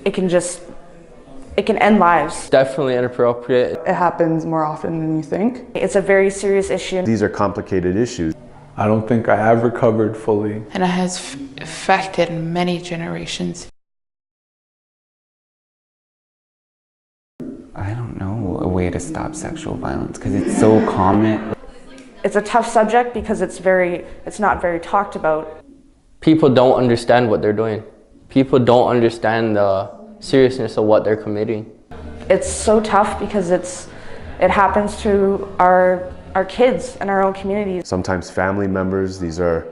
it can end lives. Definitely inappropriate. It happens more often than you think. It's a very serious issue. These are complicated issues. I don't think I have recovered fully. And it has affected many generations. I don't know a way to stop sexual violence because it's so common. It's a tough subject because it's not very talked about. People don't understand what they're doing. People don't understand the seriousness of what they're committing. It's so tough because it happens to our kids in our own communities. Sometimes family members, these are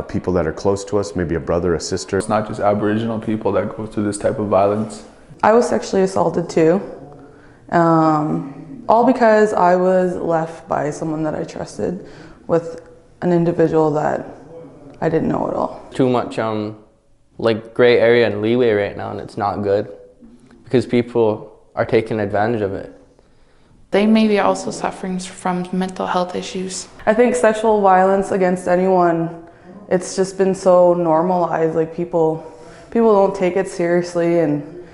people that are close to us, maybe a brother, a sister. It's not just Aboriginal people that go through this type of violence. I was sexually assaulted too, all because I was left by someone that I trusted with an individual that I didn't know at all. Too much like gray area and leeway right now, and it's not good because people are taking advantage of it. They may be also suffering from mental health issues. I think sexual violence against anyone, it's just been so normalized. Like people don't take it seriously, and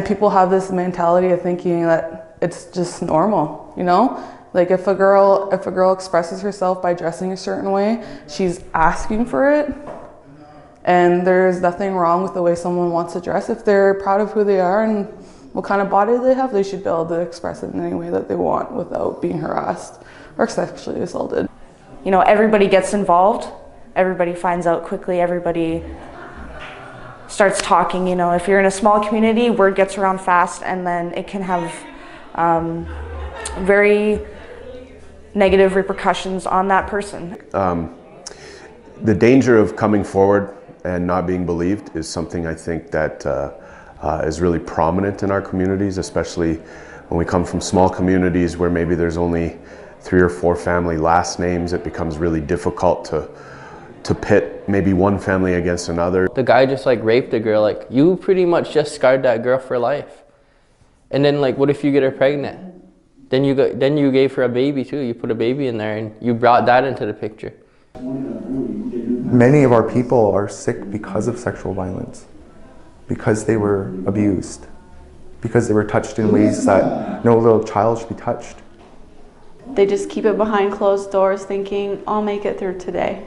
people have this mentality of thinking that it's just normal, you know? Like if a girl expresses herself by dressing a certain way, she's asking for it. And there's nothing wrong with the way someone wants to dress. If they're proud of who they are and what kind of body they have, they should be able to express it in any way that they want without being harassed or sexually assaulted. You know, everybody gets involved. Everybody finds out quickly. Everybody starts talking. You know, if you're in a small community, word gets around fast, and then it can have very negative repercussions on that person. The danger of coming forward and not being believed is something I think that is really prominent in our communities, especially when we come from small communities where maybe there's only 3 or 4 family last names. It becomes really difficult to pit maybe one family against another. The guy just like raped a girl, like you pretty much just scarred that girl for life. And then like, what if you get her pregnant? Then you gave her a baby too. You put a baby in there and you brought that into the picture. Many of our people are sick because of sexual violence, because they were abused, because they were touched in ways that no little child should be touched. They just keep it behind closed doors thinking, I'll make it through today.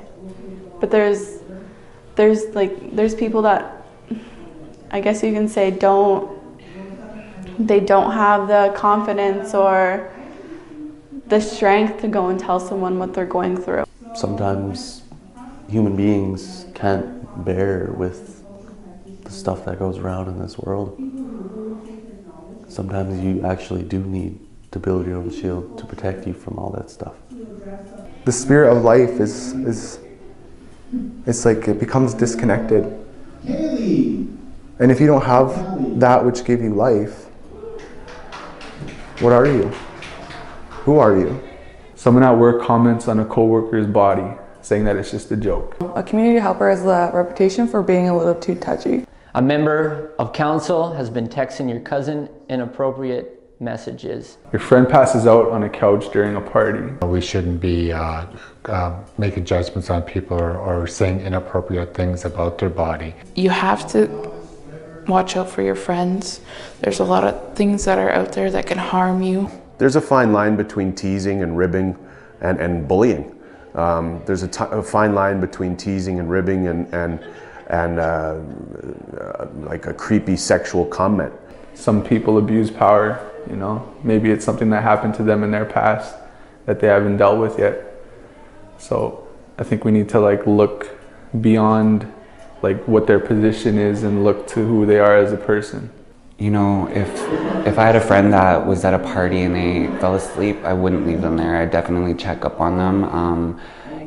But there's people that, I guess you can say, they don't have the confidence or the strength to go and tell someone what they're going through. Sometimes human beings can't bear with the stuff that goes around in this world. Sometimes you actually do need to build your own shield to protect you from all that stuff. The spirit of life is it's like it becomes disconnected. And if you don't have that which gave you life, what are you? Who are you? Someone at work comments on a coworker's body, saying that it's just a joke. A community helper has a reputation for being a little too touchy. A member of council has been texting your cousin inappropriate messages. Your friend passes out on a couch during a party. We shouldn't be making judgments on people or saying inappropriate things about their body. You have to watch out for your friends. There's a lot of things that are out there that can harm you. There's a fine line between teasing and ribbing and bullying. There's a fine line between teasing and ribbing and like a creepy sexual comment. Some people abuse power, you know. Maybe it's something that happened to them in their past that they haven't dealt with yet. So I think we need to like look beyond like what their position is and look to who they are as a person. You know, if I had a friend that was at a party and they fell asleep, I wouldn't leave them there. I'd definitely check up on them.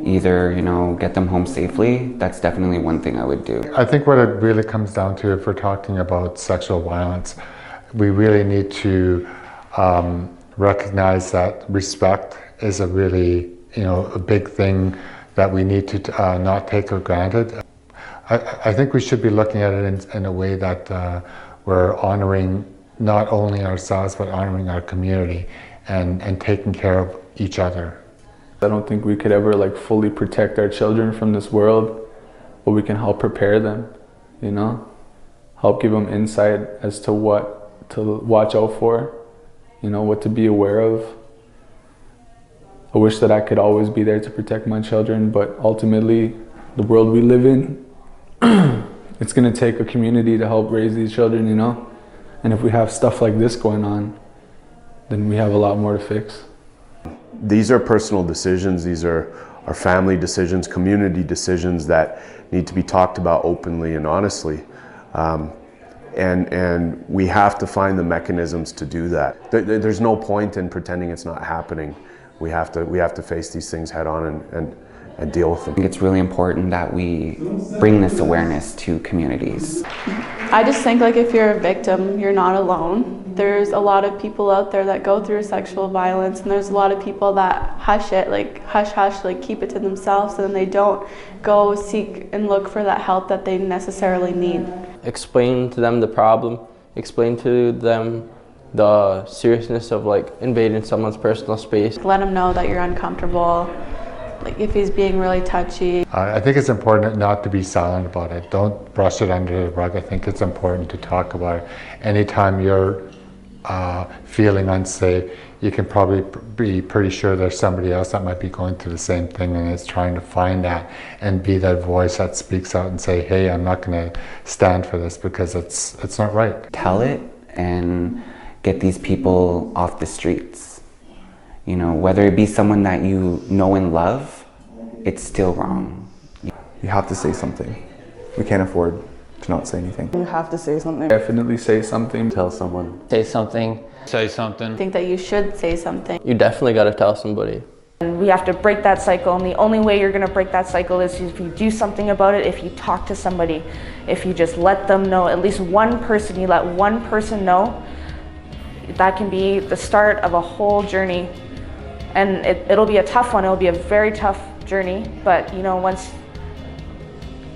Either, you know, get them home safely. That's definitely one thing I would do. I think what it really comes down to, if we're talking about sexual violence, we really need to recognize that respect is a really, you know, a big thing that we need to not take for granted. I think we should be looking at it in a way that we're honoring not only ourselves but honoring our community and taking care of each other. I don't think we could ever like fully protect our children from this world, but we can help prepare them, you know? help give them insight as to what to watch out for, you know, what to be aware of. I wish that I could always be there to protect my children, but ultimately, the world we live in, it's gonna take a community to help raise these children, you know? And if we have stuff like this going on, then we have a lot more to fix. These are personal decisions, these are family decisions, community decisions that need to be talked about openly and honestly. And we have to find the mechanisms to do that. There's no point in pretending it's not happening. We have to face these things head on and deal with them. I think it's really important that we bring this awareness to communities. I just think like if you're a victim, you're not alone. There's a lot of people out there that go through sexual violence, and there's a lot of people that hush it, like hush, like keep it to themselves, and they don't go seek and look for that help that they necessarily need. Explain to them the problem, explain to them the seriousness of like invading someone's personal space. Let them know that you're uncomfortable, like if he's being really touchy. I think it's important not to be silent about it. Don't brush it under the rug. I think it's important to talk about it. Anytime you're feeling unsafe, you can probably be pretty sure there's somebody else that might be going through the same thing and is trying to find that and be that voice that speaks out and say, hey, I'm not going to stand for this because it's not right. Tell it and get these people off the streets. You know, whether it be someone that you know and love, it's still wrong. You have to say something. We can't afford to not say anything. You have to say something. Definitely say something. Tell someone. Say something. Say something. I think that you should say something. You definitely got to tell somebody. And we have to break that cycle, and the only way you're going to break that cycle is if you do something about it, if you talk to somebody, if you just let them know, at least one person, you let one person know. That can be the start of a whole journey, and it'll be a tough one. It'll be a very tough journey, but you know, once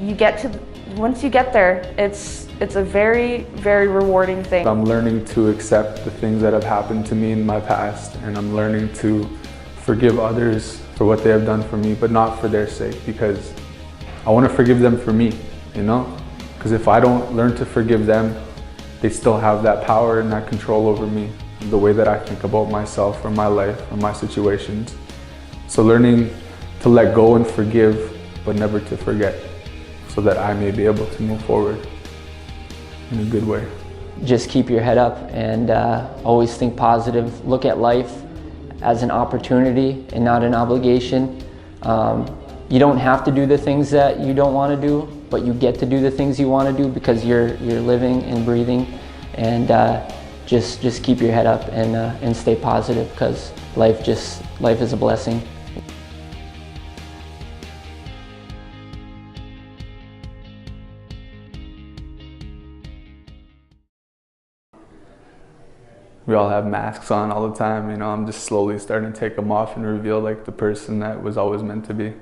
you get there, it's a very, very rewarding thing. I'm learning to accept the things that have happened to me in my past, and I'm learning to forgive others for what they have done for me, but not for their sake, because I want to forgive them for me, you know? Because if I don't learn to forgive them, they still have that power and that control over me, the way that I think about myself or my life or my situations. So learning to let go and forgive, but never to forget, so that I may be able to move forward in a good way. Just keep your head up and always think positive. Look at life as an opportunity and not an obligation. You don't have to do the things that you don't want to do, but you get to do the things you want to do because you're living and breathing. And just keep your head up and stay positive, because life is a blessing. We all have masks on all the time, you know. I'm just slowly starting to take them off and reveal like the person that was always meant to be.